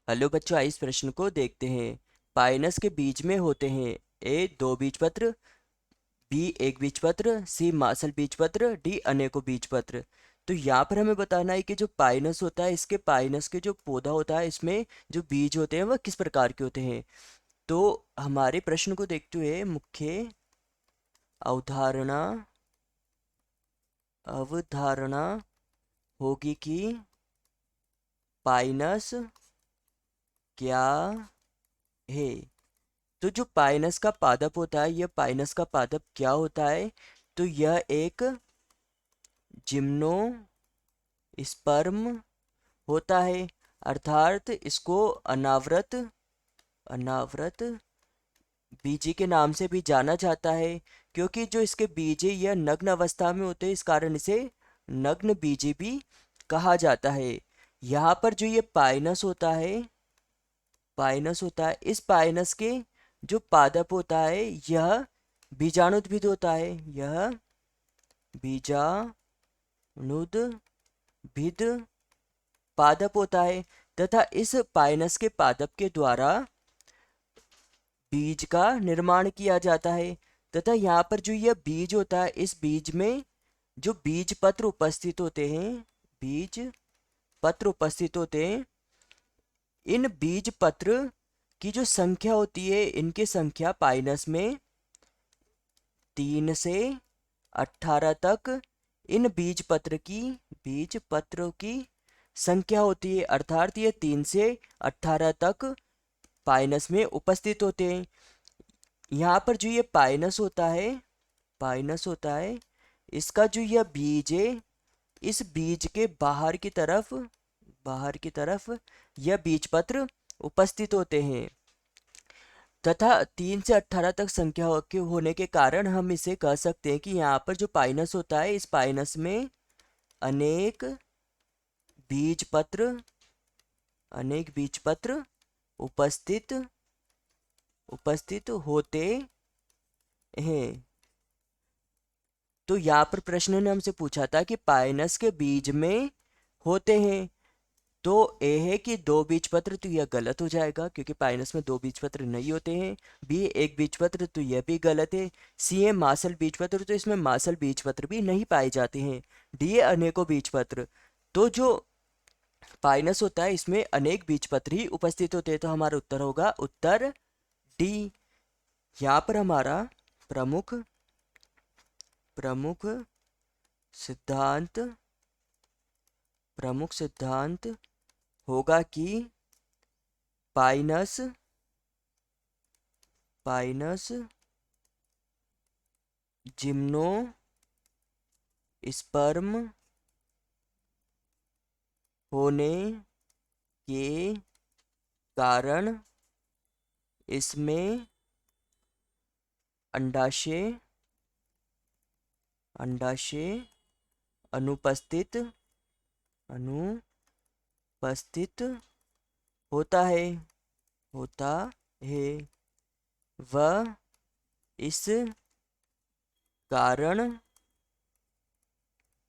Hello बच्चों, आइए इस प्रश्न को देखते हैं। पाइनस के बीज में होते हैं ए दो बीजपत्र, बी एक बीजपत्र, सी मासल बीजपत्र, डी अनेकों बीजपत्र। तो यहाँ पर हमें बताना है कि जो पाइनस होता है, इसके पाइनस के जो पौधा होता है, इसमें जो बीज होते हैं वह किस प्रकार के होते हैं। तो हमारे प्रश्न को देखते हुए मुख्य अवधारणा अवधारणा होगी कि पाइनस क्या है। तो जो पाइनस का पादप होता है, यह पाइनस का पादप क्या होता है। तो यह एक जिम्नोस्पर्म होता है, अर्थात इसको अनावृत अनावृत बीजी के नाम से भी जाना जाता है, क्योंकि जो इसके बीज है यह नग्न अवस्था में होते हैं, इस कारण इसे नग्न बीजी भी कहा जाता है। यहाँ पर जो ये पाइनस होता है, इस पाइनस के जो पादप होता है यह बीजाणुद्भिद होता है, यह बीजाणुद्भिद पादप होता है। तथा इस पाइनस के पादप के द्वारा बीज का निर्माण किया जाता है। तथा यहाँ पर जो यह बीज होता है, इस बीज में जो बीज पत्र उपस्थित होते हैं, बीज पत्र उपस्थित होते हैं, इन बीज पत्र की जो संख्या होती है, इनकी संख्या पाइनस में 3 से 18 तक इन बीज पत्रों की संख्या होती है, अर्थात ये 3 से 18 तक पाइनस में उपस्थित होते हैं। यहाँ पर जो ये पाइनस होता है, इसका जो यह बीज है, इस बीज के बाहर की तरफ यह बीज पत्र उपस्थित होते हैं। तथा 3 से 18 तक संख्या के होने के कारण हम इसे कह सकते हैं कि यहाँ पर जो पाइनस होता है, इस पाइनस में अनेक बीज पत्र उपस्थित उपस्थित होते हैं। तो यहाँ पर प्रश्न ने हमसे पूछा था कि पाइनस के बीज में होते हैं। तो ए है कि दो बीजपत्र, तो यह गलत हो जाएगा क्योंकि पाइनस में दो बीजपत्र नहीं होते हैं। बी एक बीजपत्र, तो यह भी गलत है। सी है मासल बीजपत्र, तो इसमें मासल बीजपत्र भी नहीं पाए जाते हैं। डी है अनेकों बीजपत्र, तो जो पाइनस होता है इसमें अनेक बीजपत्र ही उपस्थित होते हैं। तो हमारा उत्तर होगा उत्तर डी। यहाँ पर हमारा प्रमुख प्रमुख सिद्धांत प्रमुख सिद्धांत होगा कि पाइनस जिम्नोस्पर्म होने के कारण इसमें अंडाशय अनुपस्थित होता है। वह इस कारण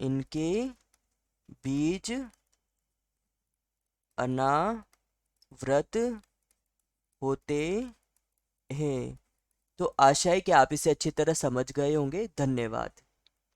इनके बीज अनावृत होते हैं। तो आशा है कि आप इसे अच्छी तरह समझ गए होंगे। धन्यवाद।